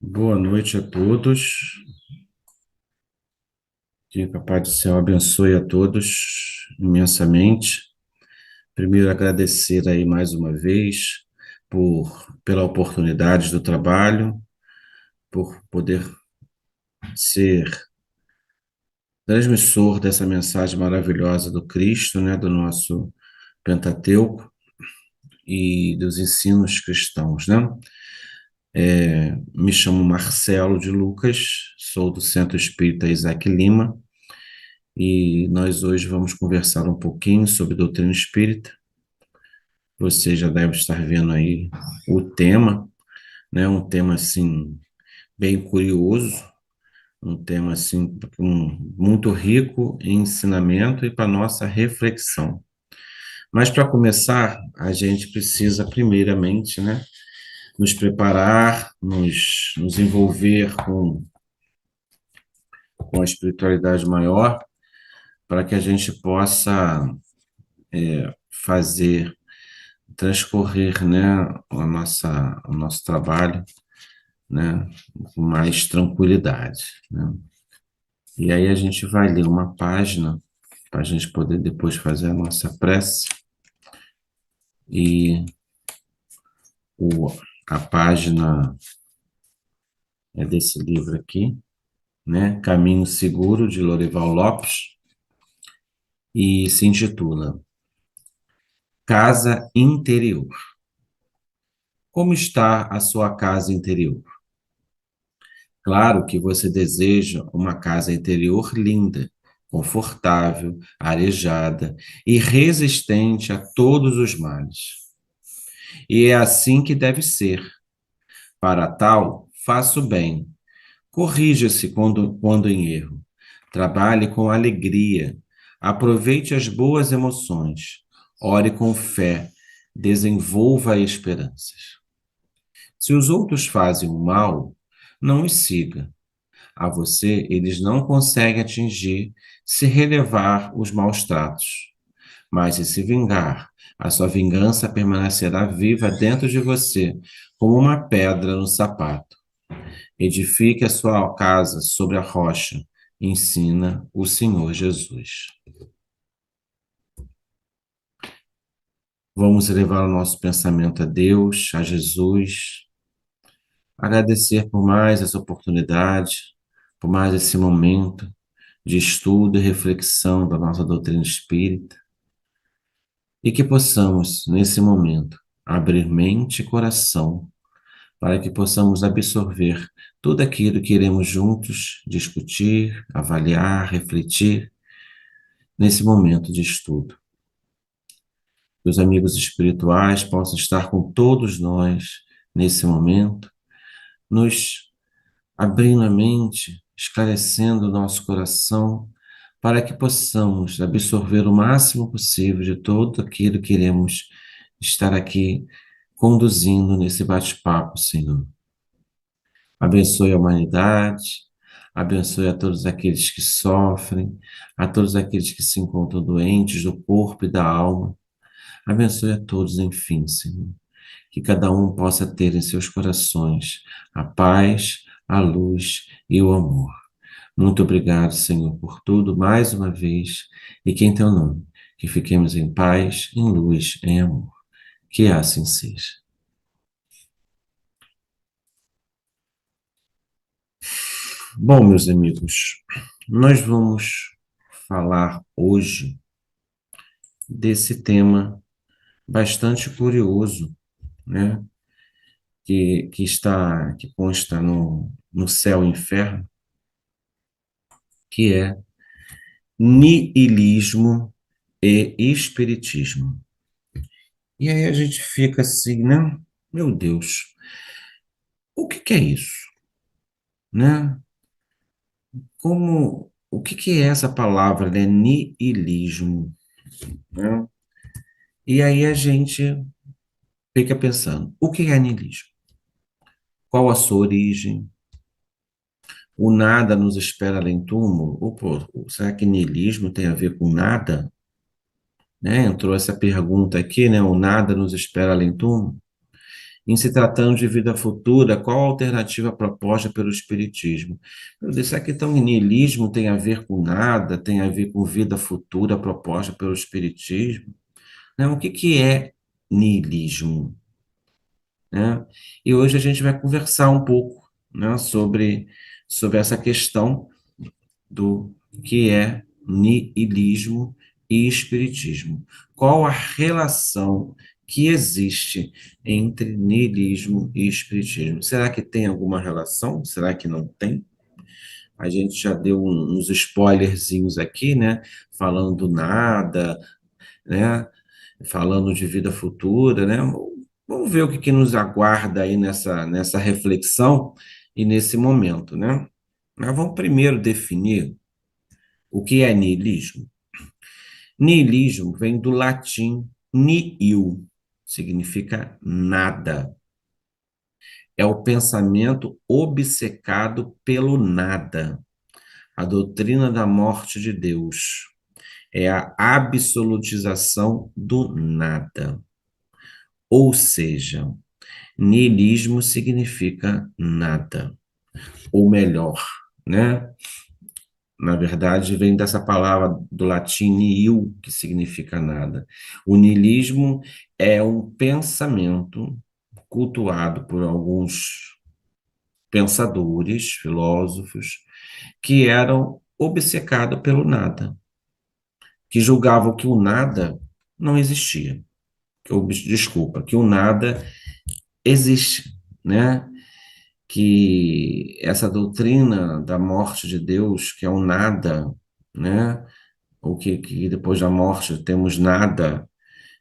Boa noite a todos. Que o Papai do Céu abençoe a todos imensamente. Primeiro, agradecer aí mais uma vez pela oportunidade do trabalho, por poder ser transmissor dessa mensagem maravilhosa do Cristo, né, do nosso Pentateuco e dos ensinos cristãos, né? Me chamo Marcelo de Lucas, sou do Centro Espírita Isaac Lima. E nós hoje vamos conversar um pouquinho sobre doutrina espírita. Você já deve estar vendo aí o tema, né? Um tema assim bem curioso, um tema assim muito rico em ensinamento e para nossa reflexão. Mas para começar, a gente precisa primeiramente, né, nos preparar, nos envolver com a espiritualidade maior, para que a gente possa fazer transcorrer, né, o nosso trabalho, né, com mais tranquilidade, né? E aí a gente vai ler uma página para a gente poder depois fazer a nossa prece e o, a página é desse livro aqui, né, Caminho Seguro de Lorival Lopes e se intitula Casa Interior. Como está a sua casa interior? Claro que você deseja uma casa interior linda, confortável, arejada e resistente a todos os males. E é assim que deve ser. Para tal, faça o bem. Corrija-se quando em erro. Trabalhe com alegria. Aproveite as boas emoções. Ore com fé. Desenvolva esperanças. Se os outros fazem o mal, não os siga. A você, eles não conseguem atingir se relevar os maus tratos. Mas se vingar, a sua vingança permanecerá viva dentro de você, como uma pedra no sapato. Edifique a sua casa sobre a rocha, ensina o Senhor Jesus. Vamos elevar o nosso pensamento a Deus, a Jesus, agradecer por mais essa oportunidade, por mais esse momento de estudo e reflexão da nossa doutrina espírita, e que possamos, nesse momento, abrir mente e coração para que possamos absorver tudo aquilo que iremos juntos discutir, avaliar, refletir nesse momento de estudo. Que os amigos espirituais possam estar com todos nós nesse momento, nos abrindo a mente, esclarecendo o nosso coração, para que possamos absorver o máximo possível de tudo aquilo que iremos estar aqui conduzindo nesse bate-papo, Senhor. Abençoe a humanidade, abençoe a todos aqueles que sofrem, a todos aqueles que se encontram doentes do corpo e da alma. Abençoe a todos, enfim, Senhor. Que cada um possa ter em seus corações a paz, a luz e o amor. Muito obrigado, Senhor, por tudo, mais uma vez, e que em teu nome, que fiquemos em paz, em luz, em amor. Que assim seja. Bom, meus amigos, nós vamos falar hoje desse tema bastante curioso, né? Que consta no Céu e Inferno, que é niilismo e espiritismo. E aí a gente fica assim, né? Meu Deus, o que que é isso, né? O que que é essa palavra, né? Niilismo, né? E aí a gente fica pensando, o que é niilismo? Qual a sua origem? O nada nos espera além túmulo? Ou, pô, será que niilismo tem a ver com nada? Né? Entrou essa pergunta aqui, né? O nada nos espera além túmulo? Em se tratando de vida futura, qual a alternativa proposta pelo Espiritismo? Eu disse, será que então niilismo tem a ver com nada, tem a ver com vida futura proposta pelo Espiritismo? Não, o que que é niilismo? Né? E hoje a gente vai conversar um pouco, né, sobre essa questão do que é niilismo e espiritismo. Qual a relação que existe entre niilismo e espiritismo? Será que tem alguma relação? Será que não tem? A gente já deu uns spoilerzinhos aqui, né? Falando do nada, né? Falando de vida futura, né? Vamos ver o que que nos aguarda aí nessa reflexão e nesse momento, né? Mas vamos primeiro definir o que é niilismo. Niilismo vem do latim nihil, significa nada. É o pensamento obcecado pelo nada, a doutrina da morte de Deus. É a absolutização do nada. Ou seja, niilismo significa nada, ou melhor, né? Na verdade, vem dessa palavra do latim nihil, que significa nada. O niilismo é um pensamento cultuado por alguns pensadores, filósofos, que eram obcecados pelo nada, que julgavam que o nada não existia. Desculpa, que o nada existe, né? Que essa doutrina da morte de Deus, que é o nada, né? Ou que depois da morte temos nada,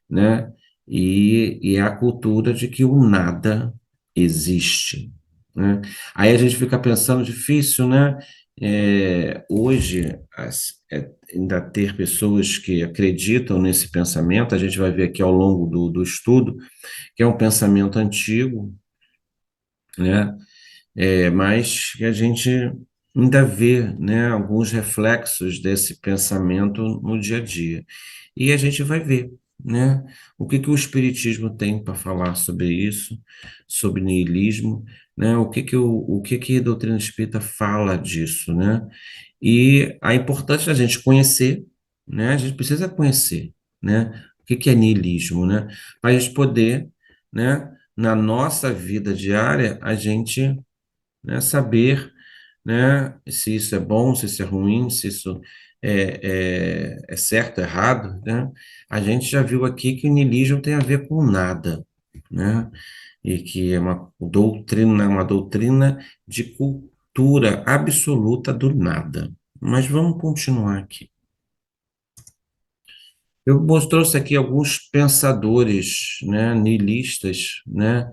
né? E é a cultura de que o nada existe, né? Aí a gente fica pensando, difícil, né? Hoje, ainda ter pessoas que acreditam nesse pensamento, a gente vai ver aqui ao longo do estudo, que é um pensamento antigo, né? Mas que a gente ainda vê, né, alguns reflexos desse pensamento no dia a dia. E a gente vai ver, né, o que que o Espiritismo tem para falar sobre isso, sobre niilismo, né, o que que a doutrina espírita fala disso, né, e a importância da gente conhecer, né, a gente precisa conhecer, né, o que que é niilismo, né, para a gente poder, né, na nossa vida diária, a gente, né, saber, né, se isso é bom, se isso é ruim, se isso é certo, errado, né? A gente já viu aqui que o niilismo tem a ver com nada, né? E que é uma doutrina de cultura absoluta do nada. Mas vamos continuar aqui. Trouxe aqui alguns pensadores, né, niilistas, né?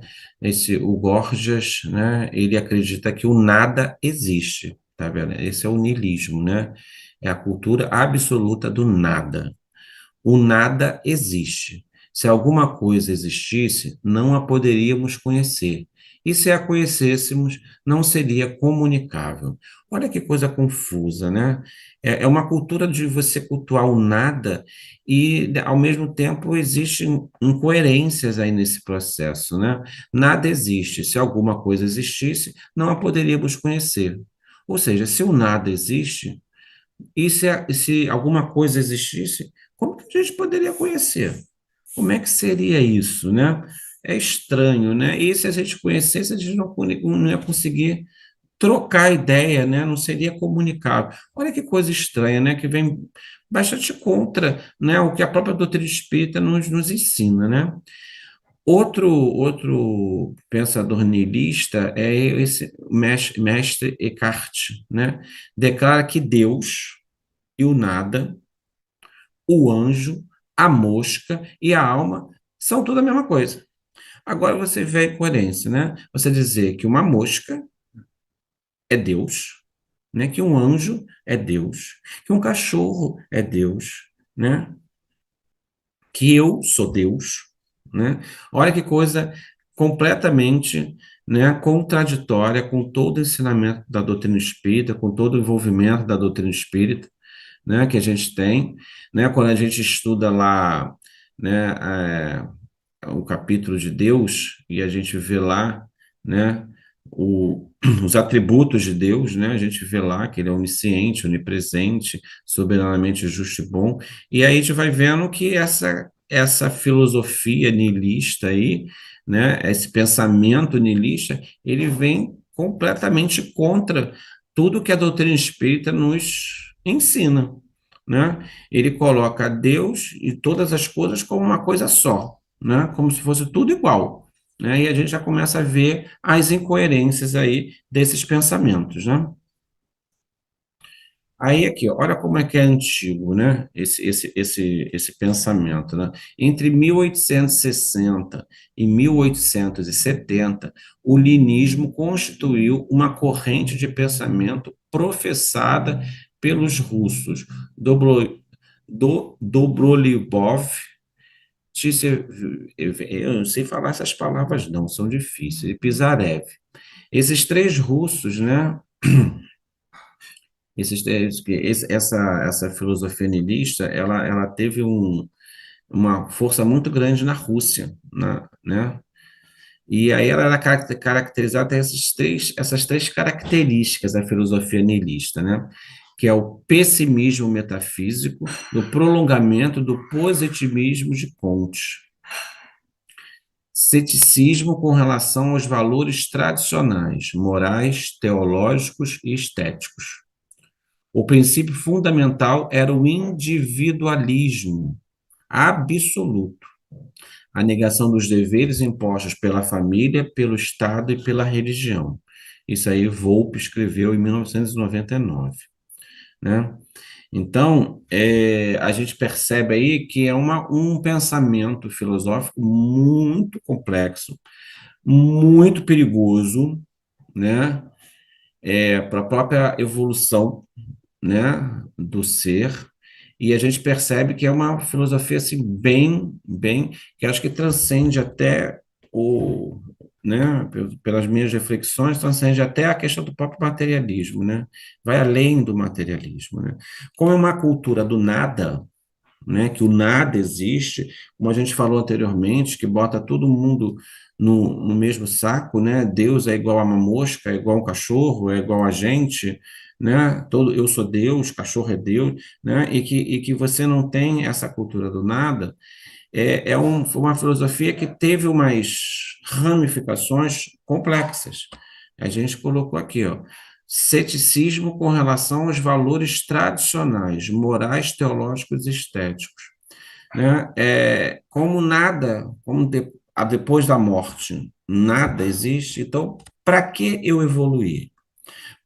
O Gorgias, né? Ele acredita que o nada existe, tá vendo? Esse é o niilismo, né? É a cultura absoluta do nada. O nada existe. Se alguma coisa existisse, não a poderíamos conhecer. E se a conhecêssemos, não seria comunicável. Olha que coisa confusa, né? É uma cultura de você cultuar o nada e, ao mesmo tempo, existem incoerências aí nesse processo, né? Nada existe. Se alguma coisa existisse, não a poderíamos conhecer. Ou seja, se o nada existe, e se alguma coisa existisse, como que a gente poderia conhecer? Como é que seria isso, né? É estranho, né? E se a gente conhecesse, a gente não ia conseguir trocar ideia, né? Não seria comunicável. Olha que coisa estranha, né? Que vem bastante contra, né? O que a própria doutrina espírita nos ensina, né? Outro pensador niilista é esse mestre Eckhart, né? Declara que Deus e o nada, o anjo, a mosca e a alma são tudo a mesma coisa. Agora você vê a incoerência, né? Você dizer que uma mosca é Deus, né? Que um anjo é Deus, que um cachorro é Deus, né? Que eu sou Deus, né? Olha que coisa completamente, né, contraditória com todo o ensinamento da doutrina espírita, com todo o envolvimento da doutrina espírita, né, que a gente tem, né, quando a gente estuda lá, né, o capítulo de Deus e a gente vê lá, né, os atributos de Deus, né, a gente vê lá que ele é onisciente, onipresente, soberanamente justo e bom, e aí a gente vai vendo que essa filosofia niilista aí, né, esse pensamento niilista, ele vem completamente contra tudo que a doutrina espírita nos ensina, né? Ele coloca Deus e todas as coisas como uma coisa só, né? Como se fosse tudo igual, né? E a gente já começa a ver as incoerências aí desses pensamentos, né? Aí aqui, olha como é que é antigo, né? Esse pensamento, né? Entre 1860 e 1870, o linismo constituiu uma corrente de pensamento professada pelos russos Dobrolibov, eu não sei falar essas palavras não, são difíceis, e Pisarev. Esses três russos, né? Essa filosofia niilista, ela teve uma força muito grande na Rússia, né? E aí ela era caracterizada por essas três características da filosofia niilista, né? Que é o pessimismo metafísico, o prolongamento do positivismo de Comte, ceticismo com relação aos valores tradicionais, morais, teológicos e estéticos. O princípio fundamental era o individualismo absoluto, a negação dos deveres impostos pela família, pelo Estado e pela religião. Isso aí Volpe escreveu em 1999, né? Então, a gente percebe aí que é um pensamento filosófico muito complexo, muito perigoso, né? Para a própria evolução, né, do ser, e a gente percebe que é uma filosofia assim bem, que acho que transcende até né, pelas minhas reflexões, transcende até a questão do próprio materialismo, né? Vai além do materialismo, né? Como é uma cultura do nada, né, que o nada existe, como a gente falou anteriormente, que bota todo mundo no mesmo saco, né? Deus é igual a uma mosca, é igual a um cachorro, é igual a gente, né? Eu sou Deus, cachorro é Deus, né? E que você não tem essa cultura do nada, foi uma filosofia que teve umas ramificações complexas. A gente colocou aqui, ó, ceticismo com relação aos valores tradicionais, morais, teológicos e estéticos, né? Como nada, depois da morte, nada existe, então, para que eu evoluir?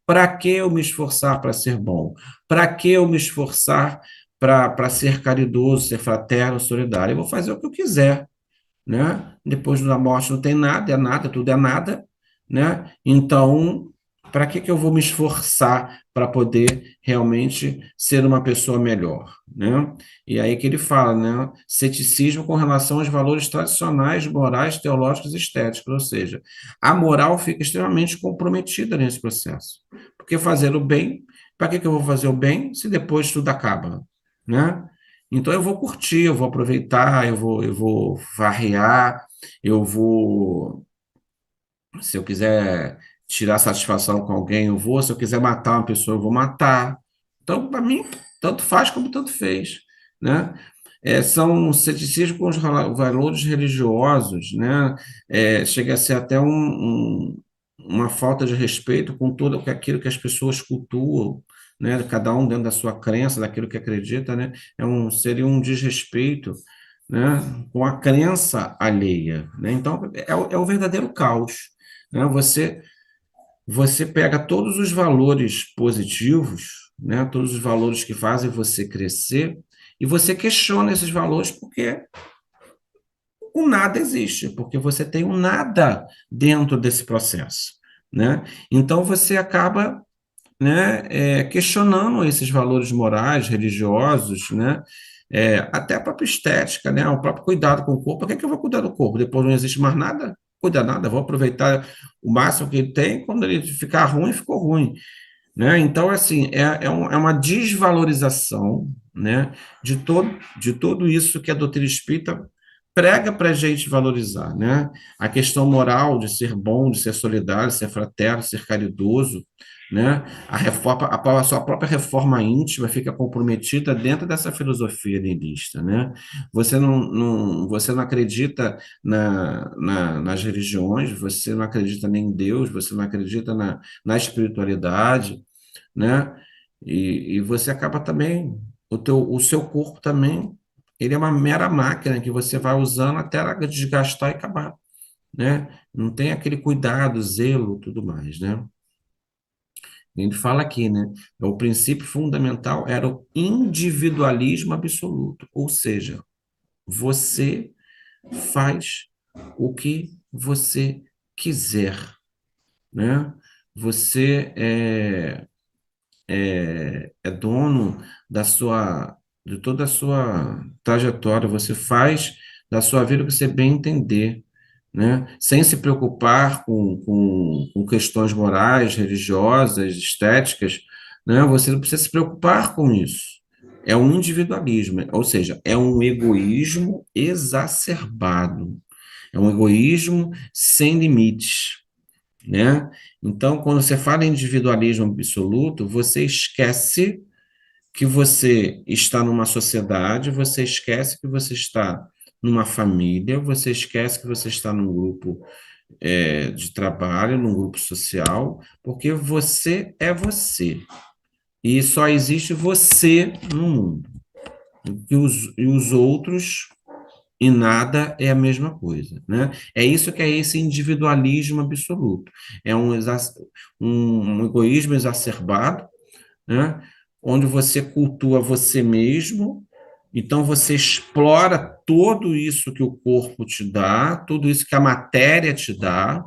Para que eu me esforçar para ser bom? Para que eu me esforçar para ser caridoso, ser fraterno, solidário? Eu vou fazer o que eu quiser, né? Depois da morte não tem nada, é nada, tudo é nada, né? Então, para que eu vou me esforçar para poder realmente ser uma pessoa melhor, né? E aí que ele fala, né? Ceticismo com relação aos valores tradicionais, morais, teológicos e estéticos, ou seja, a moral fica extremamente comprometida nesse processo. Porque fazer o bem, para que eu vou fazer o bem se depois tudo acaba, né? Então eu vou curtir, eu vou aproveitar, eu vou varrear, eu vou, se eu quiser tirar satisfação com alguém, eu vou, se eu quiser matar uma pessoa, eu vou matar. Então, para mim, tanto faz como tanto fez, né? São ceticismo com os valores religiosos, né? Chega a ser até uma falta de respeito com tudo aquilo que as pessoas cultuam, né? Cada um dentro da sua crença, daquilo que acredita, né? Seria um desrespeito, né? Com a crença alheia, né? Então, é o verdadeiro caos, né? Você pega todos os valores positivos, né? Todos os valores que fazem você crescer, e você questiona esses valores porque o nada existe, porque você tem um nada dentro desse processo, né? Então você acaba, né, questionando esses valores morais, religiosos, né? Até a própria estética, né? O próprio cuidado com o corpo. Por que eu vou cuidar do corpo? Depois não existe mais nada? Cuida nada, vou aproveitar o máximo que ele tem, quando ele ficar ruim, ficou ruim, né? Então, assim, é uma desvalorização, né, de todo isso que a doutrina espírita prega para a gente valorizar, né? A questão moral de ser bom, de ser solidário, de ser fraterno, de ser caridoso, né? A sua própria reforma íntima fica comprometida dentro dessa filosofia niilista, né? Você não acredita nas religiões, você não acredita nem em Deus, você não acredita na espiritualidade, né? E você acaba também, o seu corpo também, ele é uma mera máquina que você vai usando até ela desgastar e acabar, né? Não tem aquele cuidado, zelo, tudo mais, né? Ele fala aqui, né? O princípio fundamental era o individualismo absoluto, ou seja, você faz o que você quiser, né? Você é dono de toda a sua trajetória, você faz da sua vida o que você bem entender, né? Sem se preocupar com questões morais, religiosas, estéticas, né? Você não precisa se preocupar com isso. É um individualismo, ou seja, é um egoísmo exacerbado, é um egoísmo sem limites, né? Então, quando você fala em individualismo absoluto, você esquece que você está numa sociedade, você esquece que você está numa família, você esquece que você está num grupo de trabalho, num grupo social, porque você é você. E só existe você no mundo. E os outros e nada é a mesma coisa, né? É isso que é esse individualismo absoluto. É um egoísmo exacerbado, né? Onde você cultua você mesmo, então você explora tudo isso que o corpo te dá, tudo isso que a matéria te dá,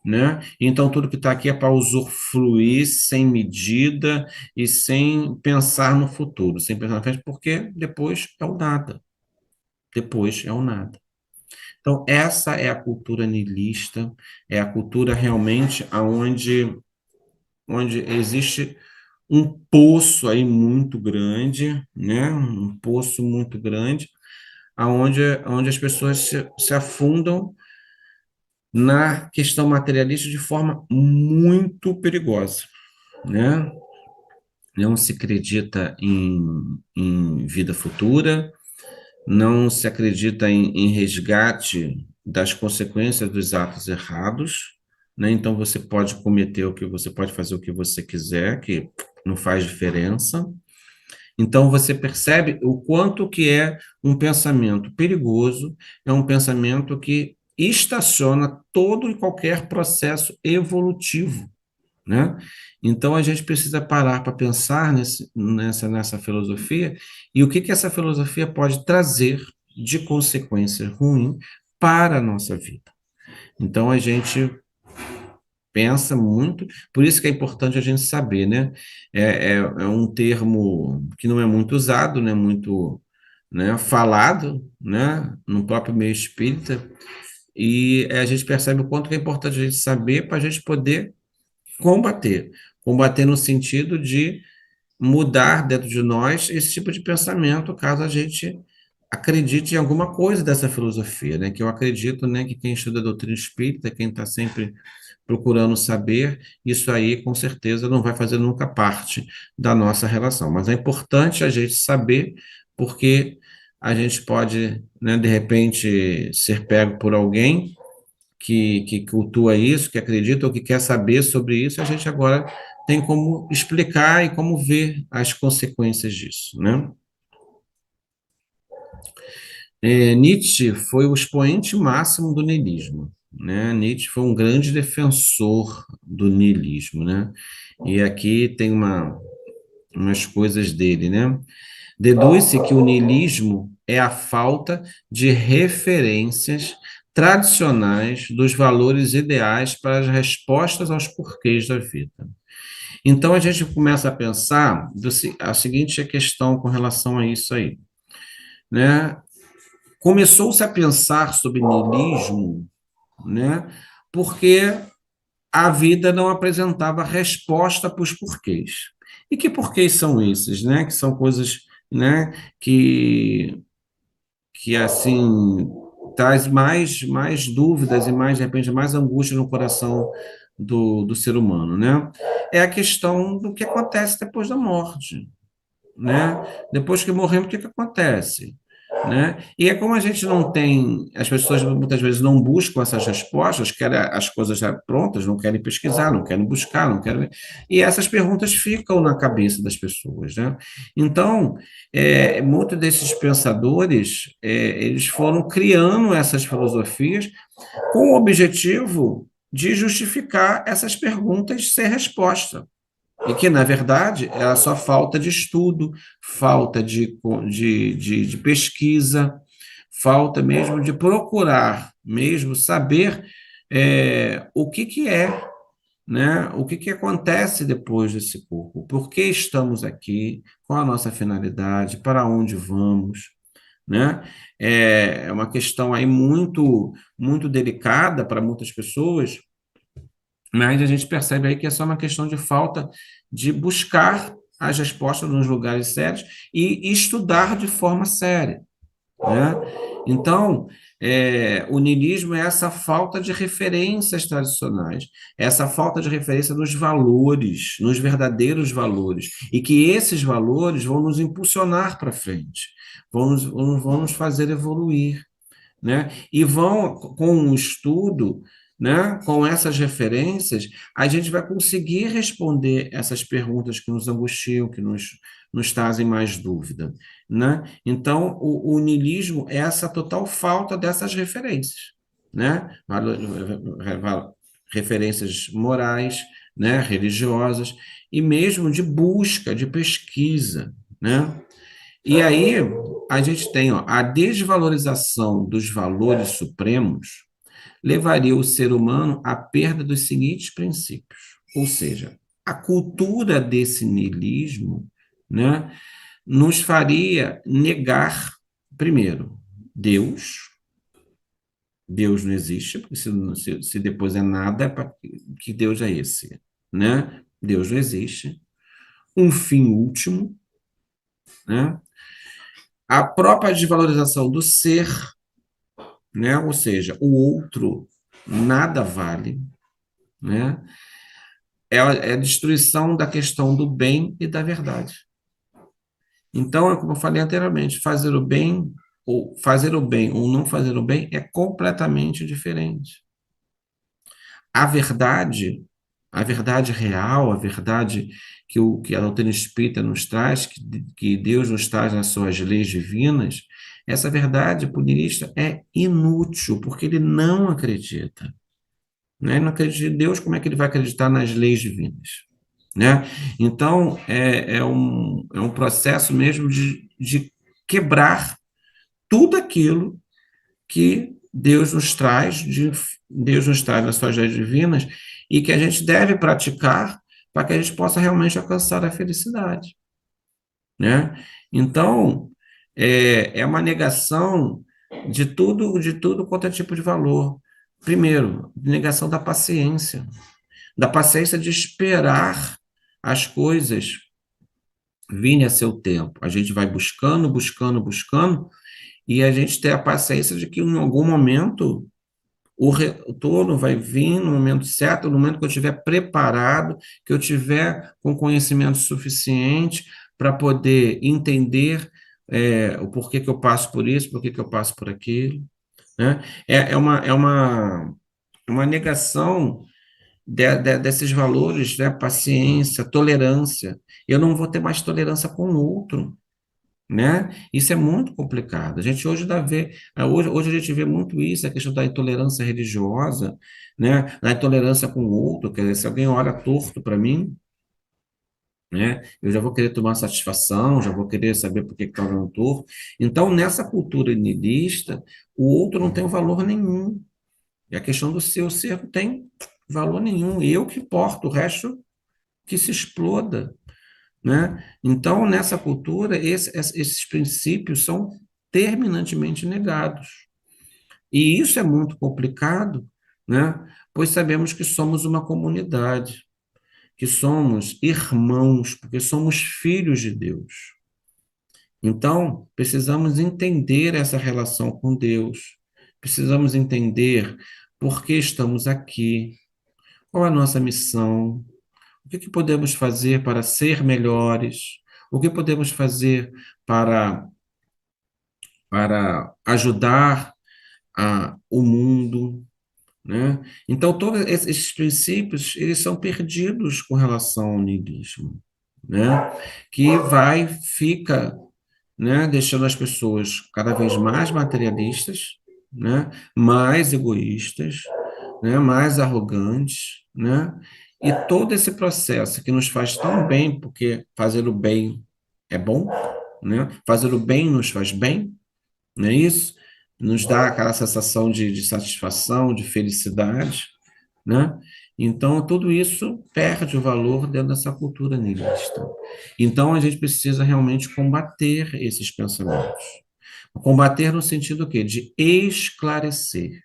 né? Então tudo que está aqui é para usufruir sem medida e sem pensar no futuro, sem pensar na frente, porque depois é o nada. Depois é o nada. Então, essa é a cultura niilista, é a cultura realmente onde existe um poço aí muito grande, né? Um poço muito grande, onde as pessoas se afundam na questão materialista de forma muito perigosa, né? Não se acredita em vida futura, não se acredita em resgate das consequências dos atos errados, né? Então você pode cometer o que você pode fazer o que você quiser, que não faz diferença. Então você percebe o quanto que é um pensamento perigoso, é um pensamento que estaciona todo e qualquer processo evolutivo, né? Então a gente precisa parar para pensar nessa filosofia e o que essa filosofia pode trazer de consequência ruim para a nossa vida. Então a gente pensa muito, por isso que é importante a gente saber, né? É um termo que não é muito usado, né? Muito, né? Falado, né? No próprio meio espírita, e a gente percebe o quanto que é importante a gente saber para a gente poder combater. Combater no sentido de mudar dentro de nós esse tipo de pensamento, caso a gente acredite em alguma coisa dessa filosofia, né? Que eu acredito, né, que quem estuda a doutrina espírita, quem está sempre procurando saber, isso aí com certeza não vai fazer nunca parte da nossa relação. Mas é importante a gente saber, porque a gente pode, né, de repente, ser pego por alguém que cultua isso, que acredita ou que quer saber sobre isso, a gente agora tem como explicar e como ver as consequências disso, né? Nietzsche foi o expoente máximo do niilismo, né? Nietzsche foi um grande defensor do niilismo, né? E aqui tem umas coisas dele, né? Deduz-se que o niilismo é a falta de referências tradicionais dos valores ideais para as respostas aos porquês da vida. Então a gente começa a pensar a seguinte questão com relação a isso aí, né? Começou-se a pensar sobre niilismo, né? Porque a vida não apresentava resposta para os porquês. E que porquês são esses, né? Que são coisas, né? Que assim traz mais dúvidas e mais, de repente, mais angústia no coração do ser humano, né? É a questão do que acontece depois da morte, né? Depois que morremos, o que que acontece? Né? E é como a gente não tem, as pessoas muitas vezes não buscam essas respostas, querem as coisas já prontas, não querem pesquisar, não querem buscar, não querem. E essas perguntas ficam na cabeça das pessoas, né? Então, muitos desses pensadores, eles foram criando essas filosofias com o objetivo de justificar essas perguntas sem resposta. E que, na verdade, era só falta de estudo, falta de pesquisa, falta mesmo de procurar, mesmo saber o que, que é, né? O que, que acontece depois desse corpo, por que estamos aqui, qual a nossa finalidade, para onde vamos, né? É uma questão aí muito delicada para muitas pessoas, mas a gente percebe aí que é só uma questão de falta de buscar as respostas nos lugares sérios e estudar de forma séria, né? Então, o niilismo é essa falta de referências tradicionais, essa falta de referência nos valores, nos verdadeiros valores, e que esses valores vão nos impulsionar para frente, vão nos fazer evoluir, né? E vão, com o estudo, né, com essas referências, a gente vai conseguir responder essas perguntas que nos angustiam, nos trazem mais dúvida, né? Então, o niilismo é essa total falta dessas referências, né? Referências morais, né, religiosas, e mesmo de busca, de pesquisa, né? E aí a gente tem, ó, a desvalorização dos valores supremos levaria o ser humano à perda dos seguintes princípios. Ou seja, a cultura desse niilismo, né, nos faria negar, primeiro, Deus. Deus não existe, porque se depois é nada, que Deus é esse? Né? Deus não existe. Um fim último, né? A própria desvalorização do ser, né? Ou seja, o outro nada vale, né? É a destruição da questão do bem e da verdade. Então, é como eu falei anteriormente, fazer o bem ou não fazer o bem é completamente diferente. A verdade, a verdade real, a verdade que a doutrina espírita nos traz, que Deus nos traz nas suas leis divinas, essa verdade punirista é inútil, porque ele não acredita. Né? Ele não acredita em Deus, como é que ele vai acreditar nas leis divinas? Né? Então, é um processo mesmo de quebrar tudo aquilo que Deus nos traz nas suas leis divinas e que a gente deve praticar para que a gente possa realmente alcançar a felicidade, né? Então, é uma negação de tudo quanto é tipo de valor. Primeiro, negação da paciência de esperar as coisas virem a seu tempo. A gente vai buscando, buscando, buscando, e a gente tem a paciência de que em algum momento o retorno vai vir no momento certo, no momento que eu estiver preparado, que eu tiver com conhecimento suficiente para poder entender o porquê que eu passo por isso, porquê que eu passo por aquilo, né? É uma negação desses valores, né? Paciência, tolerância. Eu não vou ter mais tolerância com o outro, né? Isso é muito complicado. A gente hoje a gente vê muito isso, a questão da intolerância religiosa, né? Da intolerância com o outro, quer dizer, se alguém olha torto para mim, né? Eu já vou querer tomar satisfação, já vou querer saber por que está olhando torto. Então, nessa cultura niilista, o outro não tem valor nenhum. E a questão do seu ser não tem valor nenhum. Eu que importo, o resto que se exploda, né? Então, nessa cultura, esses princípios são terminantemente negados. E isso é muito complicado, né? Pois sabemos que somos uma comunidade, que somos irmãos, porque somos filhos de Deus. Então, precisamos entender essa relação com Deus, precisamos entender por que estamos aqui, qual a nossa missão, o que que podemos fazer para ser melhores, o que podemos fazer para, para ajudar o mundo, né? Então, todos esses princípios, eles são perdidos com relação ao niilismo, né? Que fica, né, deixando as pessoas cada vez mais materialistas, né, mais egoístas, né, mais arrogantes, né? E todo esse processo que nos faz tão bem, porque fazer o bem é bom, né? Fazer o bem nos faz bem, não é isso? Nos dá aquela sensação de satisfação, de felicidade, né? Então, tudo isso perde o valor dentro dessa cultura niilista. Então, a gente precisa realmente combater esses pensamentos. Combater no sentido o quê? De esclarecer,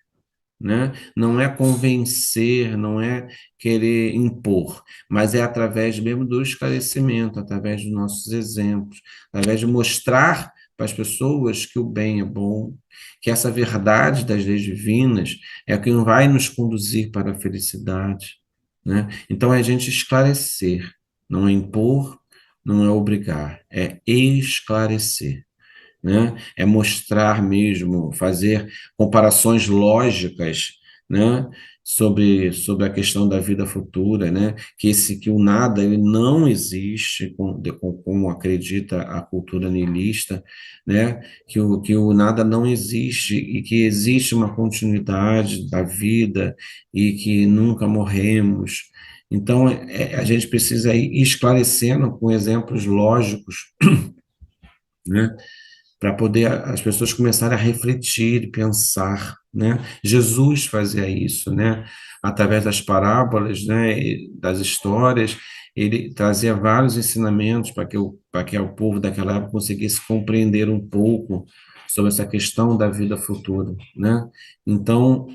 né? Não é convencer, não é querer impor, mas é através mesmo do esclarecimento, através dos nossos exemplos, através de mostrar para as pessoas que o bem é bom, que essa verdade das leis divinas é o que vai nos conduzir para a felicidade, né? Então é a gente esclarecer, não é impor, não é obrigar, é esclarecer, né? É mostrar mesmo, fazer comparações lógicas, né? Sobre a questão da vida futura, né? Que o nada ele não existe, como acredita a cultura niilista, né? Que o nada não existe e que existe uma continuidade da vida e que nunca morremos. Então, a gente precisa ir esclarecendo com exemplos lógicos, né? Para poder as pessoas começarem a refletir, pensar, né? Jesus fazia isso, né? Através das parábolas, né? E das histórias, ele trazia vários ensinamentos para que o povo daquela época conseguisse compreender um pouco sobre essa questão da vida futura, né? Então,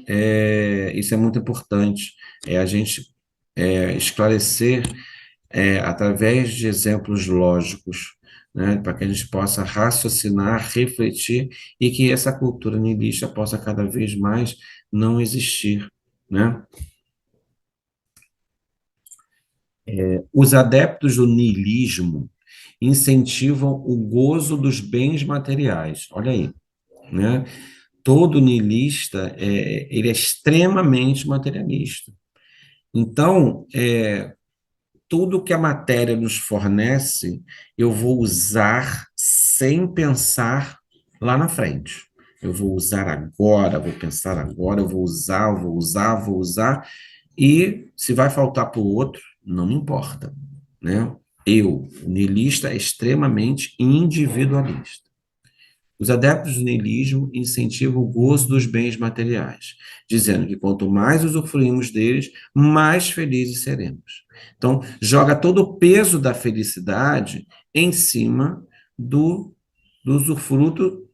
isso é muito importante, a gente esclarecer através de exemplos lógicos, né, para que a gente possa raciocinar, refletir e que essa cultura niilista possa cada vez mais não existir, né? Os adeptos do niilismo incentivam o gozo dos bens materiais. Olha aí, né? Todo niilista ele é extremamente materialista. Então, tudo que a matéria nos fornece, eu vou usar sem pensar lá na frente. Eu vou usar agora, vou pensar agora, eu vou usar, vou usar, e se vai faltar para o outro, não me importa, né? Eu, o niilista, é extremamente individualista. Os adeptos do niilismo incentivam o gozo dos bens materiais, dizendo que quanto mais usufruímos deles, mais felizes seremos. Então, joga todo o peso da felicidade em cima do usufruto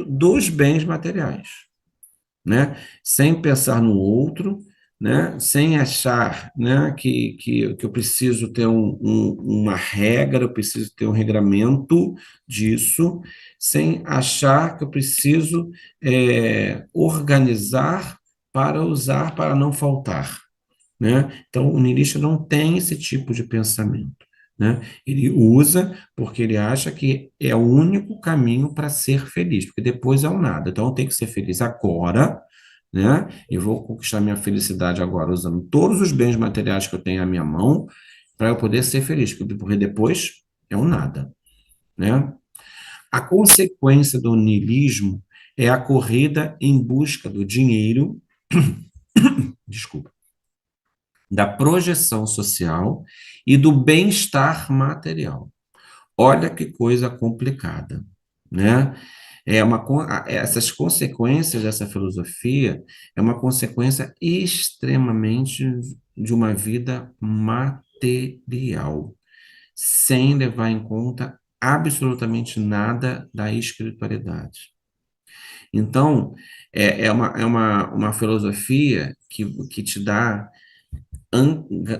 dos bens materiais, né? Sem pensar no outro, né? Sem achar, né, que eu preciso ter uma regra, eu preciso ter um regramento disso, sem achar que eu preciso organizar para usar, para não faltar, né? Então, o niilista não tem esse tipo de pensamento, né? Ele usa porque ele acha que é o único caminho para ser feliz, porque depois é o nada. Então, eu tenho que ser feliz agora, né? Eu vou conquistar minha felicidade agora usando todos os bens materiais que eu tenho à minha mão para eu poder ser feliz, porque depois é o nada, né? A consequência do niilismo é a corrida em busca do dinheiro, desculpa, da projeção social e do bem-estar material. Olha que coisa complicada, né? Essas consequências dessa filosofia é uma consequência extremamente de uma vida material, sem levar em conta absolutamente nada da espiritualidade. Então, uma filosofia que te dá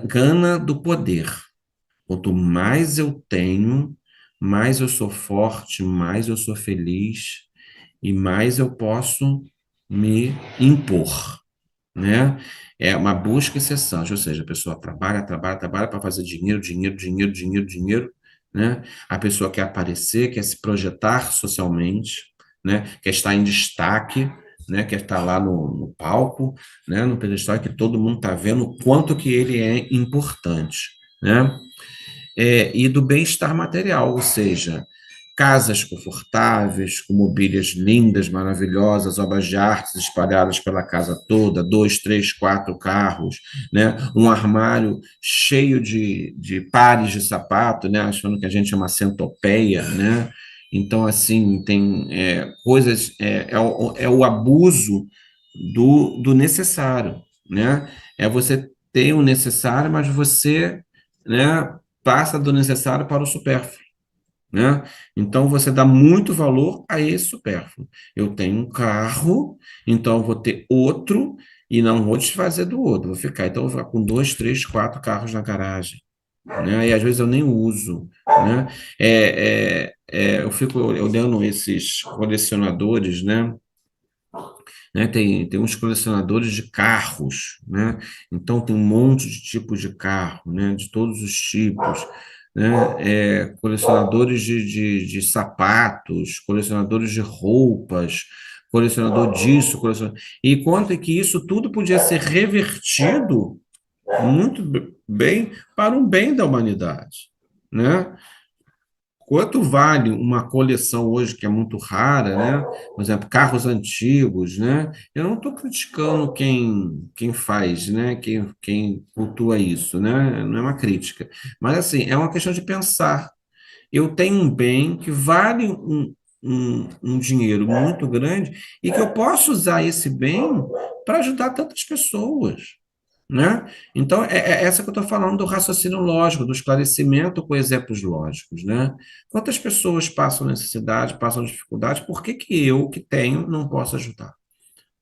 gana do poder. Quanto mais eu tenho, mais eu sou forte, mais eu sou feliz e mais eu posso, me impor, né? É uma busca incessante, ou seja, a pessoa trabalha, trabalha, trabalha para fazer dinheiro, dinheiro, dinheiro, dinheiro, dinheiro, né? A pessoa quer aparecer, quer se projetar socialmente, né? Quer estar em destaque, né? Quer estar lá no palco, né? No pedestal que todo mundo está vendo o quanto que ele é importante, né? E do bem-estar material, ou seja, casas confortáveis, com mobílias lindas, maravilhosas, obras de arte espalhadas pela casa toda, dois, três, quatro carros, né? Um armário cheio de pares de sapato, né? Achando que a gente é uma centopeia, né? Então, assim, tem coisas, é o abuso do necessário, né? É você ter o necessário, mas você, né, passa do necessário para o supérfluo, né? Então você dá muito valor a esse supérfluo. Eu tenho um carro, então eu vou ter outro e não vou desfazer do outro. Vou ficar, então eu vou ficar com dois, três, quatro carros na garagem, né? E às vezes eu nem uso, né? Eu fico olhando esses colecionadores, né? Tem uns colecionadores de carros, né? Então tem um monte de tipos de carro, né? De todos os tipos, né? Colecionadores de sapatos, colecionadores de roupas, colecionador disso, colecionador... E quanto é que isso tudo podia ser revertido muito bem para o bem da humanidade, né? Quanto vale uma coleção hoje que é muito rara, né? Por exemplo, carros antigos, né? Eu não estou criticando quem faz, né? Quem cultua isso, né? Não é uma crítica. Mas, assim, é uma questão de pensar. Eu tenho um bem que vale um dinheiro muito grande e que eu posso usar esse bem para ajudar tantas pessoas, né? Então, é essa que eu estou falando do raciocínio lógico, do esclarecimento com exemplos lógicos, né? Quantas pessoas passam necessidade, passam dificuldade, por que que eu, que tenho, não posso ajudar,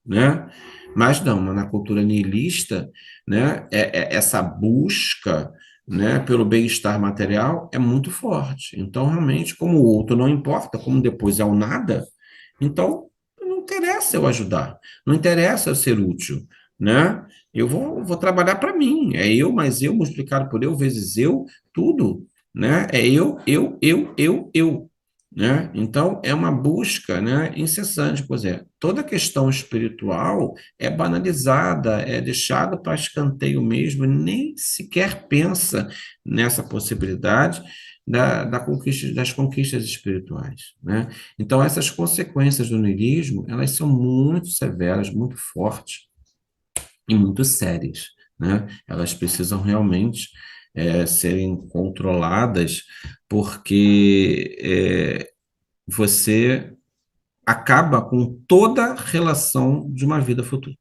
né? Mas não, na cultura niilista, né, essa busca, né, pelo bem-estar material é muito forte. Então, realmente, como o outro não importa, como depois é o nada, então não interessa eu ajudar, não interessa eu ser útil, né? Eu vou trabalhar para mim, é eu mais eu multiplicado por eu vezes eu, tudo, né? É eu, né? Então, é uma busca, né, incessante. Pois é, toda questão espiritual é banalizada, é deixada para escanteio mesmo, nem sequer pensa nessa possibilidade da conquista, das conquistas espirituais, né? Então, essas consequências do niilismo, elas são muito severas, muito fortes e muito sérias, né? Elas precisam realmente serem controladas, porque você acaba com toda a relação de uma vida futura,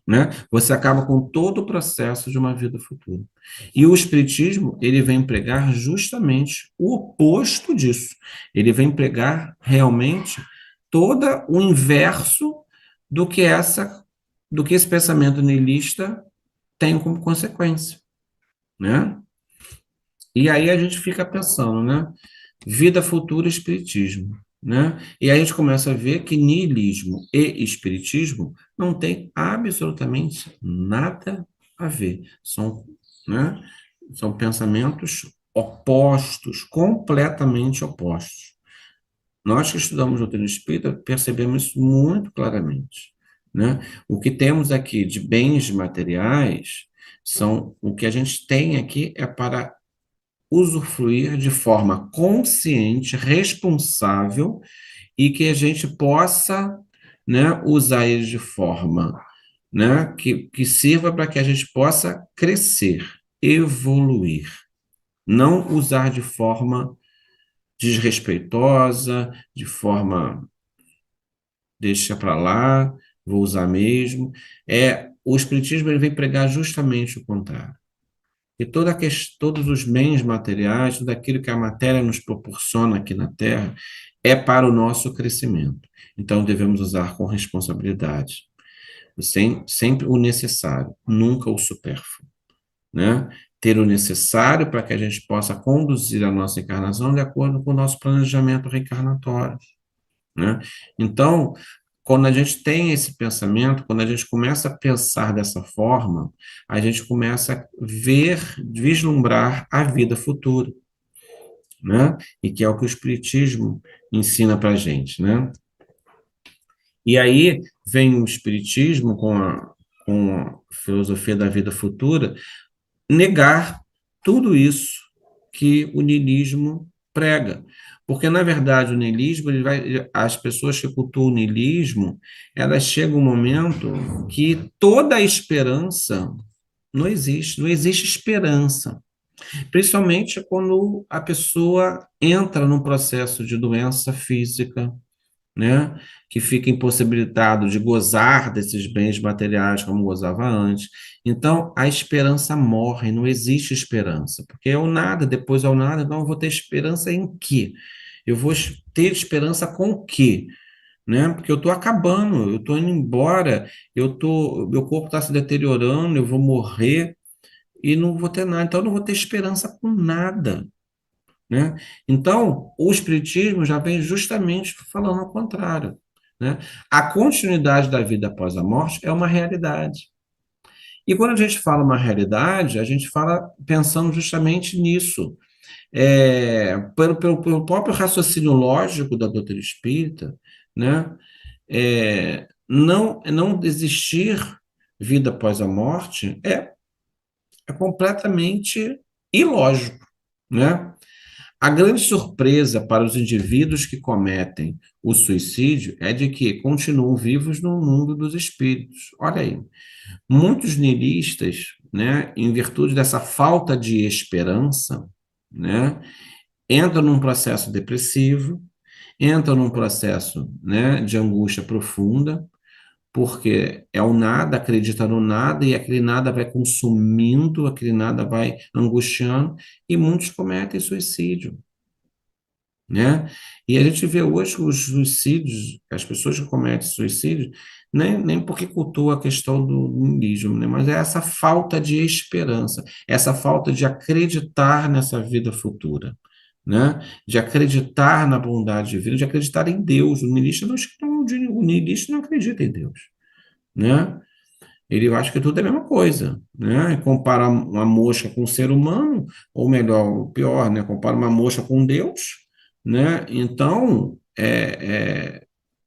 né? Você acaba com todo o processo de uma vida futura. E o espiritismo, ele vem pregar justamente o oposto disso. Ele vem pregar realmente todo o inverso do que do que esse pensamento niilista tem como consequência, né? E aí a gente fica pensando, né? Vida futura e espiritismo, né? E aí a gente começa a ver que niilismo e espiritismo não tem absolutamente nada a ver. Né? São pensamentos opostos, completamente opostos. Nós que estudamos doutrina espírita percebemos isso muito claramente, né? O que temos aqui de bens materiais são o que a gente tem aqui é para usufruir de forma consciente, responsável e que a gente possa, né, usar eles de forma, né, que sirva para que a gente possa crescer, evoluir, não usar de forma desrespeitosa, de forma deixa para lá, vou usar mesmo. O espiritismo ele vem pregar justamente o contrário. E todos os bens materiais, tudo aquilo que a matéria nos proporciona aqui na Terra, é para o nosso crescimento. Então, devemos usar com responsabilidade, sempre o necessário, nunca o supérfluo, né? Ter o necessário para que a gente possa conduzir a nossa encarnação de acordo com o nosso planejamento reencarnatório, né? Então, quando a gente tem esse pensamento, quando a gente começa a pensar dessa forma, a gente começa a ver, vislumbrar a vida futura, né? E que é o que o Espiritismo ensina para a gente, né? E aí vem o Espiritismo com a filosofia da vida futura, negar tudo isso que o niilismo prega. Porque, na verdade, o niilismo, as pessoas que cultuam o niilismo, elas chegam um momento que toda a esperança não existe, não existe esperança. Principalmente quando a pessoa entra num processo de doença física, né, que fica impossibilitado de gozar desses bens materiais como gozava antes. Então, a esperança morre, não existe esperança, porque é o nada, depois é o nada, então eu vou ter esperança em quê? Eu vou ter esperança com o quê? Né? Porque eu estou acabando, eu estou indo embora, meu corpo está se deteriorando, eu vou morrer e não vou ter nada, então eu não vou ter esperança com nada, né? Então, o Espiritismo já vem justamente falando ao contrário, né? A continuidade da vida após a morte é uma realidade. E quando a gente fala uma realidade, a gente fala pensando justamente nisso. Pelo próprio raciocínio lógico da doutrina espírita, né? Não existir vida após a morte é completamente ilógico, né? A grande surpresa para os indivíduos que cometem o suicídio é de que continuam vivos no mundo dos espíritos. Olha aí, muitos niilistas, né, em virtude dessa falta de esperança, né, entram num processo depressivo, entram num processo, né, de angústia profunda, porque é o nada, acredita no nada, e aquele nada vai consumindo, aquele nada vai angustiando, e muitos cometem suicídio, né? E a gente vê hoje os suicídios, as pessoas que cometem suicídio, nem porque cultua a questão do niilismo, né? Mas é essa falta de esperança, essa falta de acreditar nessa vida futura, né? De acreditar na bondade divina, de acreditar em Deus. O niilista não acredita em Deus, né? Ele acha que tudo é a mesma coisa, né? Compara uma mosca com um ser humano, ou melhor, pior, né? Compara uma mosca com Deus, né? Então,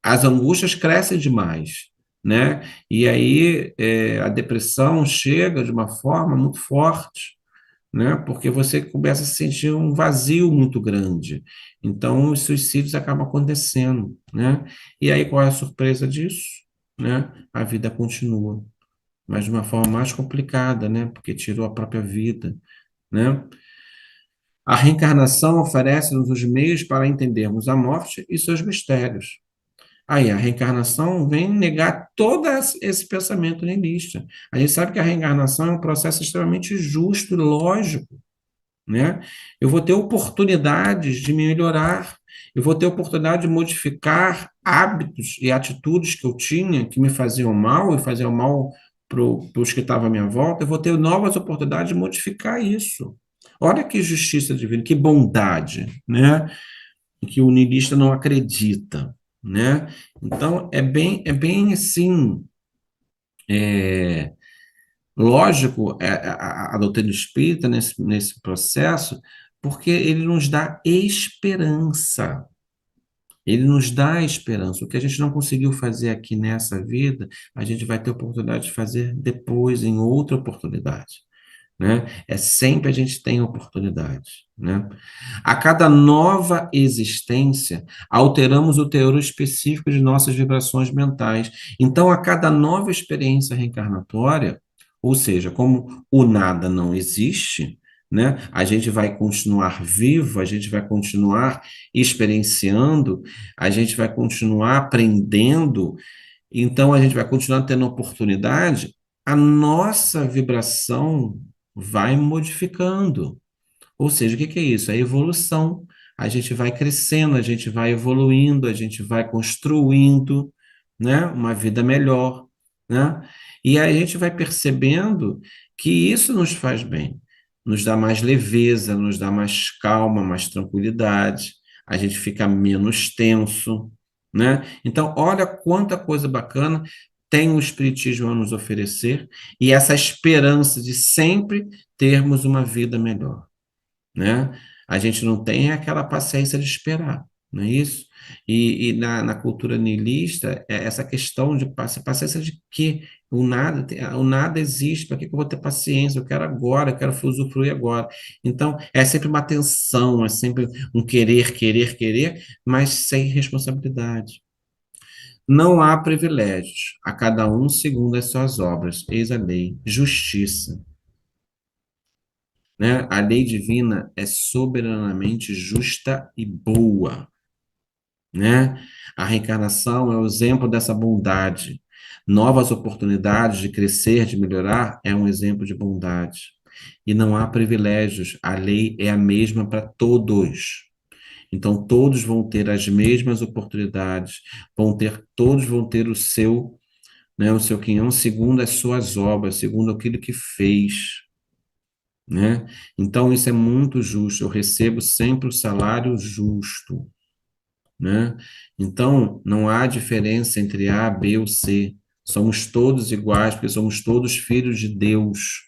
as angústias crescem demais, né? E aí a depressão chega de uma forma muito forte, né? Porque você começa a sentir um vazio muito grande. Então, os suicídios acabam acontecendo, né? E aí, qual é a surpresa disso? Né? A vida continua, mas de uma forma mais complicada, né? Porque tirou a própria vida, né? A reencarnação oferece-nos os meios para entendermos a morte e seus mistérios. Aí a reencarnação vem negar todo esse pensamento niilista. A gente sabe que a reencarnação é um processo extremamente justo e lógico, né? Eu vou ter oportunidades de me melhorar, eu vou ter oportunidade de modificar hábitos e atitudes que eu tinha que me faziam mal e faziam mal para os que estavam à minha volta, eu vou ter novas oportunidades de modificar isso. Olha que justiça divina, que bondade, né? Que o niilista não acredita, né? Então, é bem assim, é, lógico, a doutrina espírita nesse processo, porque ele nos dá esperança. Ele nos dá esperança. O que a gente não conseguiu fazer aqui nessa vida, a gente vai ter oportunidade de fazer depois, em outra oportunidade, né? É sempre a gente tem oportunidade, né? A cada nova existência, alteramos o teor específico de nossas vibrações mentais. Então, a cada nova experiência reencarnatória, ou seja, como o nada não existe, né? A gente vai continuar vivo, a gente vai continuar experienciando, a gente vai continuar aprendendo, então a gente vai continuar tendo oportunidade, a nossa vibração vai modificando. Ou seja, o que que é isso? É evolução. A gente vai crescendo, a gente vai evoluindo, a gente vai construindo, né, uma vida melhor, né? E aí a gente vai percebendo que isso nos faz bem, nos dá mais leveza, nos dá mais calma, mais tranquilidade, a gente fica menos tenso, né? Então, olha quanta coisa bacana tem o Espiritismo a nos oferecer e essa esperança de sempre termos uma vida melhor, né? A gente não tem aquela paciência de esperar, não é isso? E na cultura niilista, essa questão de paciência de que o nada existe, para que que eu vou ter paciência? Eu quero agora, eu quero usufruir agora. Então, é sempre uma tensão, é sempre um querer, querer, querer, mas sem responsabilidade. Não há privilégios, a cada um segundo as suas obras, eis a lei, justiça, né? A lei divina é soberanamente justa e boa, né? A reencarnação é o exemplo dessa bondade. Novas oportunidades de crescer, de melhorar, é um exemplo de bondade. E não há privilégios, a lei é a mesma para todos. Então, todos vão ter as mesmas oportunidades, todos vão ter o seu quinhão segundo as suas obras, segundo aquilo que fez, né? Então, isso é muito justo. Eu recebo sempre o salário justo, né? Então, não há diferença entre A, B ou C. Somos todos iguais, porque somos todos filhos de Deus,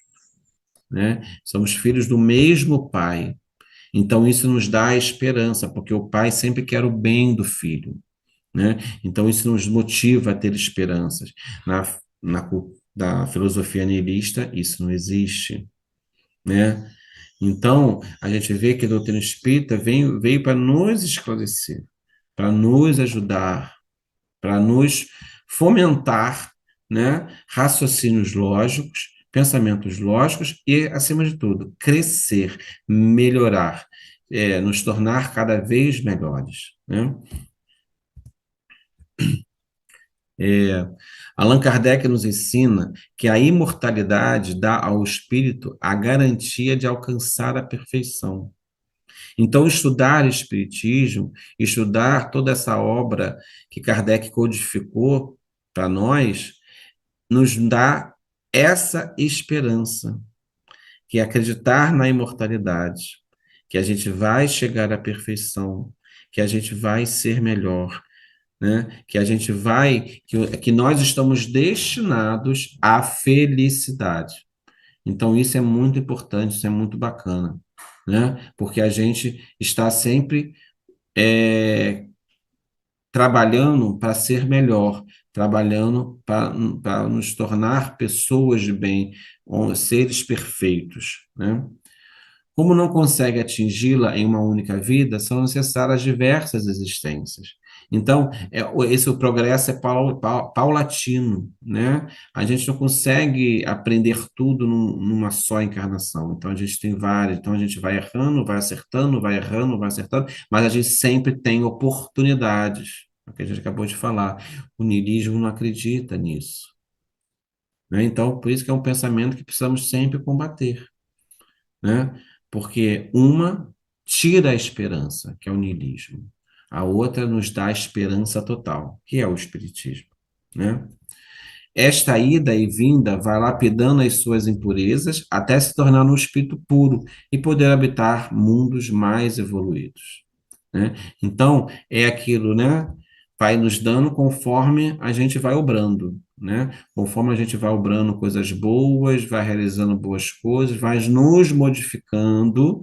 né? Somos filhos do mesmo Pai. Então, isso nos dá esperança, porque o Pai sempre quer o bem do filho, né? Então, isso nos motiva a ter esperanças. Na filosofia niilista, isso não existe, né? Então, a gente vê que a doutrina espírita veio para nos esclarecer, para nos ajudar, para nos fomentar, né, raciocínios lógicos, pensamentos lógicos e, acima de tudo, crescer, melhorar, nos tornar cada vez melhores, né? É, Allan Kardec nos ensina que a imortalidade dá ao espírito a garantia de alcançar a perfeição. Então, estudar Espiritismo, estudar toda essa obra que Kardec codificou para nós, nos dá essa esperança, que é acreditar na imortalidade, que a gente vai chegar à perfeição, que a gente vai ser melhor, né? Que nós estamos destinados à felicidade. Então, isso é muito importante, isso é muito bacana, né? Porque a gente está sempre é, trabalhando para ser melhor, trabalhando para nos tornar pessoas de bem, seres perfeitos, né? Como não consegue atingi-la em uma única vida, são necessárias diversas existências. Então, esse o progresso é paulatino, né? A gente não consegue aprender tudo numa só encarnação. Então, a gente tem várias. Então, a gente vai errando, vai acertando, vai errando, vai acertando, mas a gente sempre tem oportunidades. É o que a gente acabou de falar. O niilismo não acredita nisso, né? Então, por isso que é um pensamento que precisamos sempre combater, né? Porque uma tira a esperança, que é o niilismo. A outra nos dá a esperança total, que é o espiritismo, né? Esta ida e vinda vai lapidando as suas impurezas até se tornar um espírito puro e poder habitar mundos mais evoluídos, né? Então, é aquilo, né? Vai nos dando conforme a gente vai obrando, né? Conforme a gente vai obrando coisas boas, vai realizando boas coisas, vai nos modificando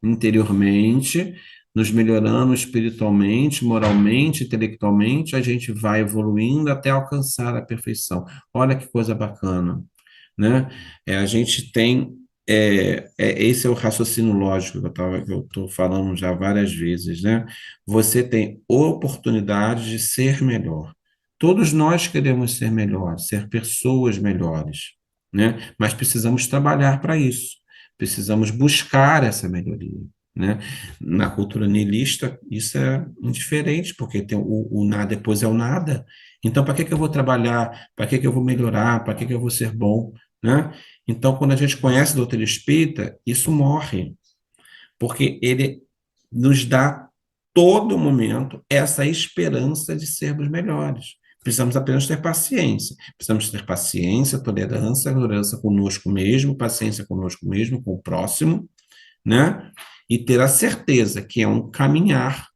interiormente, nos melhorando espiritualmente, moralmente, intelectualmente, a gente vai evoluindo até alcançar a perfeição. Olha que coisa bacana, né? A gente tem esse é o raciocínio lógico que eu estou falando já várias vezes, né? Você tem oportunidade de ser melhor. Todos nós queremos ser melhores, ser pessoas melhores, né? Mas precisamos trabalhar para isso. Precisamos buscar essa melhoria, né? Na cultura niilista, isso é indiferente, porque tem o nada depois é o nada. Então, para que que eu vou trabalhar? Para que que eu vou melhorar? Para que que eu vou ser bom, né? Então, quando a gente conhece a doutrina espírita, isso morre, porque ele nos dá todo momento essa esperança de sermos melhores. Precisamos apenas ter paciência. Precisamos ter paciência, tolerância conosco mesmo, paciência conosco mesmo, com o próximo, né? E ter a certeza que é um caminhar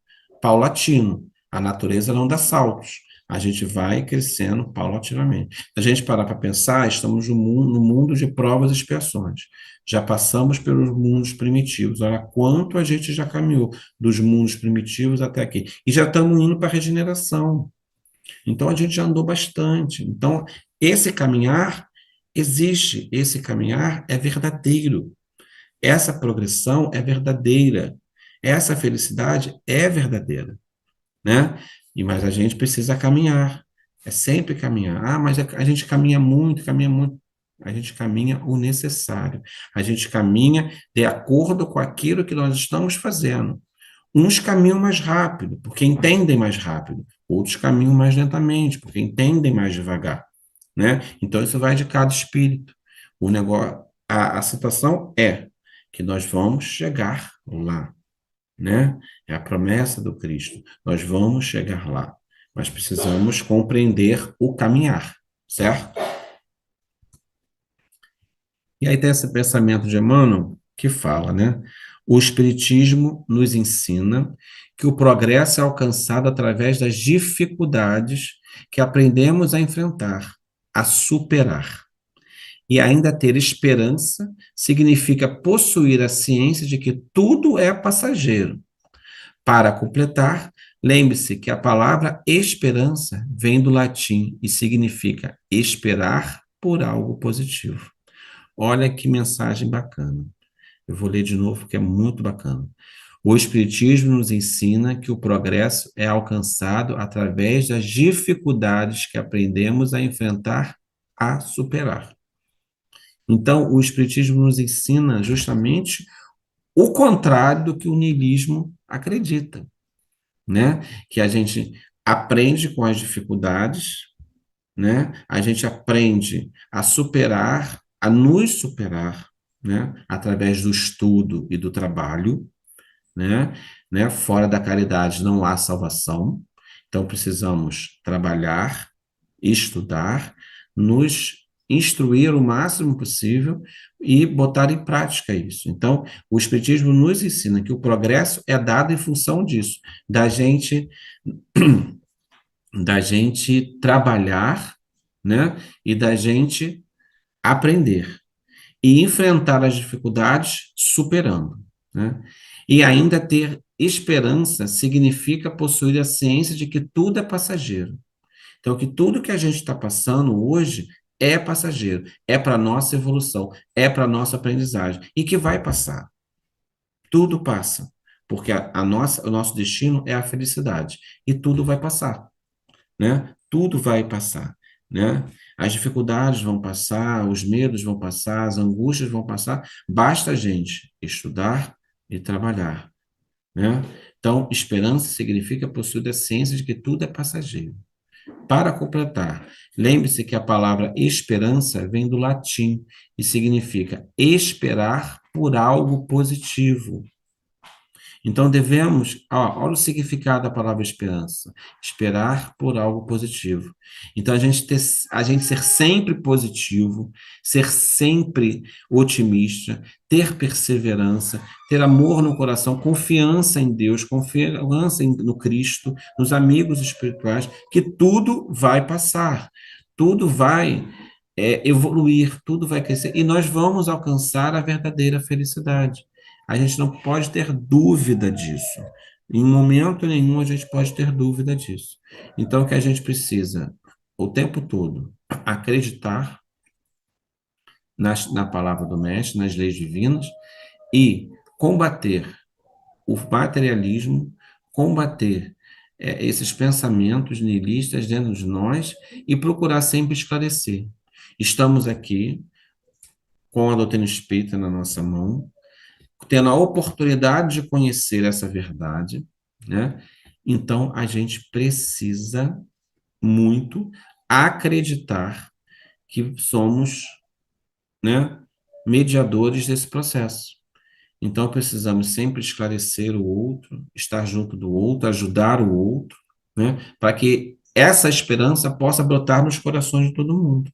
paulatino. A natureza não dá saltos. A gente vai crescendo paulatinamente. Se a gente parar para pensar, estamos no mundo de provas e expiações. Já passamos pelos mundos primitivos. Olha quanto a gente já caminhou dos mundos primitivos até aqui. E já estamos indo para a regeneração. Então a gente já andou bastante. Então, esse caminhar existe, esse caminhar é verdadeiro. Essa progressão é verdadeira. Essa felicidade é verdadeira, né? Mas a gente precisa caminhar. É sempre caminhar. Ah, mas a gente caminha muito, caminha muito. A gente caminha o necessário. A gente caminha de acordo com aquilo que nós estamos fazendo. Uns caminham mais rápido, porque entendem mais rápido. Outros caminham mais lentamente, porque entendem mais devagar, né? Então isso vai de cada espírito. O negócio, a situação é que nós vamos chegar lá, né? É a promessa do Cristo. Nós vamos chegar lá, mas precisamos compreender o caminhar, certo? E aí tem esse pensamento de Emmanuel que fala, né? O Espiritismo nos ensina que o progresso é alcançado através das dificuldades que aprendemos a enfrentar, a superar. E ainda ter esperança significa possuir a ciência de que tudo é passageiro. Para completar, lembre-se que a palavra esperança vem do latim e significa esperar por algo positivo. Olha que mensagem bacana. Eu vou ler de novo porque é muito bacana. O Espiritismo nos ensina que o progresso é alcançado através das dificuldades que aprendemos a enfrentar, a superar. Então, o Espiritismo nos ensina justamente o contrário do que o niilismo acredita, né? Que a gente aprende com as dificuldades, né? A gente aprende a superar, a nos superar, né? Através do estudo e do trabalho, né? Fora da caridade não há salvação. Então precisamos trabalhar, estudar, nos instruir o máximo possível e botar em prática isso. Então, o Espiritismo nos ensina que o progresso é dado em função disso, da gente trabalhar, né? E da gente aprender e enfrentar as dificuldades superando, né? E ainda ter esperança significa possuir a ciência de que tudo é passageiro. Então, que tudo que a gente está passando hoje é passageiro, é para nossa evolução, é para nossa aprendizagem e que vai passar. Tudo passa, porque o nosso destino é a felicidade e tudo vai passar, né? Tudo vai passar, né? As dificuldades vão passar, os medos vão passar, as angústias vão passar. Basta a gente estudar e trabalhar, né? Então, esperança significa possuir a ciência de que tudo é passageiro. Para completar, lembre-se que a palavra esperança vem do latim e significa esperar por algo positivo. Então devemos, olha o significado da palavra esperança, esperar por algo positivo. Então a gente ser sempre positivo, ser sempre otimista, ter perseverança, ter amor no coração, confiança em Deus, confiança no Cristo, nos amigos espirituais, que tudo vai passar, tudo vai evoluir, tudo vai crescer e nós vamos alcançar a verdadeira felicidade. A gente não pode ter dúvida disso. Em momento nenhum a gente pode ter dúvida disso. Então, o que a gente precisa, o tempo todo, acreditar na palavra do Mestre, nas leis divinas, e combater o materialismo, combater esses pensamentos nihilistas dentro de nós e procurar sempre esclarecer. Estamos aqui com a doutrina espírita na nossa mão, tendo a oportunidade de conhecer essa verdade, né? Então a gente precisa muito acreditar que somos, né, mediadores desse processo. Então precisamos sempre esclarecer o outro, estar junto do outro, ajudar o outro, né, para que essa esperança possa brotar nos corações de todo mundo,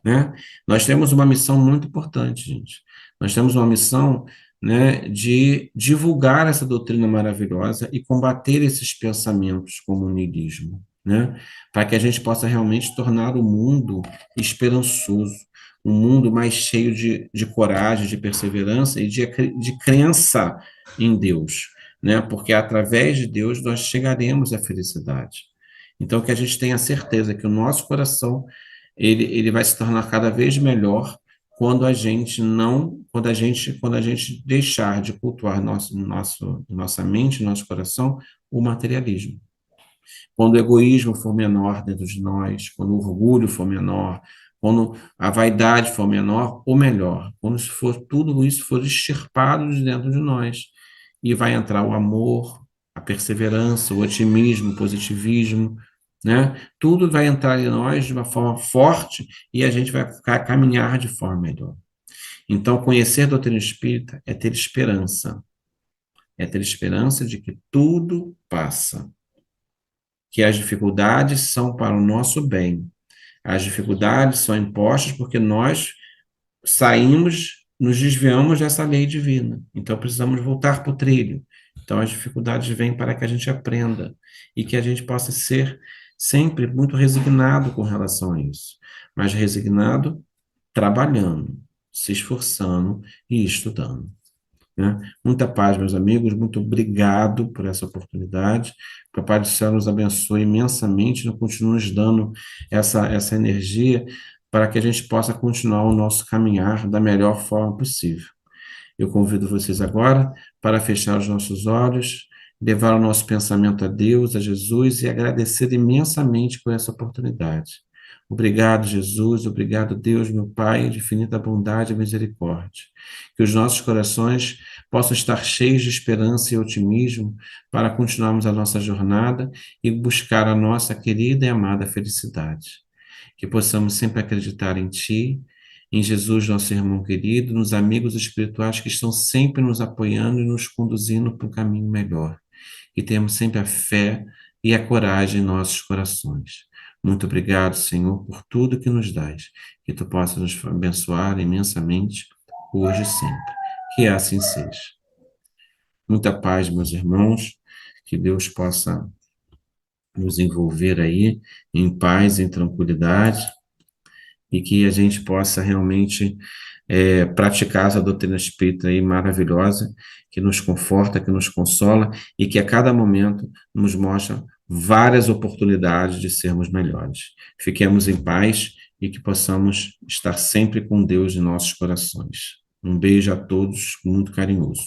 né? Nós temos uma missão muito importante, gente. Nós temos uma missão né, de divulgar essa doutrina maravilhosa e combater esses pensamentos como o niilismo, né, para que a gente possa realmente tornar o mundo esperançoso, um mundo mais cheio de coragem, de perseverança e de crença em Deus, né, porque através de Deus nós chegaremos à felicidade. Então, que a gente tenha certeza que o nosso coração ele vai se tornar cada vez melhor quando a gente não, quando a gente deixar de cultuar nossa mente, nosso coração, o materialismo. Quando o egoísmo for menor dentro de nós, quando o orgulho for menor, quando a vaidade for menor, ou melhor, quando tudo isso for extirpado de dentro de nós, e vai entrar o amor, a perseverança, o otimismo, o positivismo, né? Tudo vai entrar em nós de uma forma forte e a gente vai ficar, caminhar de forma melhor. Então, conhecer a doutrina espírita é ter esperança de que tudo passa, que as dificuldades são para o nosso bem. As dificuldades são impostas porque nós saímos, nos desviamos dessa lei divina. Então, precisamos voltar para o trilho. Então, as dificuldades vêm para que a gente aprenda e que a gente possa ser sempre muito resignado com relação a isso, mas resignado trabalhando, se esforçando e estudando, né? Muita paz, meus amigos, muito obrigado por essa oportunidade. Que o Pai do Céu nos abençoe imensamente, nos continue nos dando essa energia para que a gente possa continuar o nosso caminhar da melhor forma possível. Eu convido vocês agora para fechar os nossos olhos, levar o nosso pensamento a Deus, a Jesus e agradecer imensamente por essa oportunidade. Obrigado, Jesus, obrigado, Deus, meu Pai, de infinita bondade e misericórdia. Que os nossos corações possam estar cheios de esperança e otimismo para continuarmos a nossa jornada e buscar a nossa querida e amada felicidade. Que possamos sempre acreditar em Ti, em Jesus, nosso irmão querido, nos amigos espirituais que estão sempre nos apoiando e nos conduzindo para um caminho melhor. Que tenhamos sempre a fé e a coragem em nossos corações. Muito obrigado, Senhor, por tudo que nos dás. Que Tu possas nos abençoar imensamente, hoje e sempre. Que assim seja. Muita paz, meus irmãos. Que Deus possa nos envolver aí em paz, em tranquilidade e que a gente possa realmente praticar essa doutrina espírita aí maravilhosa, que nos conforta, que nos consola e que a cada momento nos mostra várias oportunidades de sermos melhores. Fiquemos em paz e que possamos estar sempre com Deus em nossos corações. Um beijo a todos, muito carinhoso.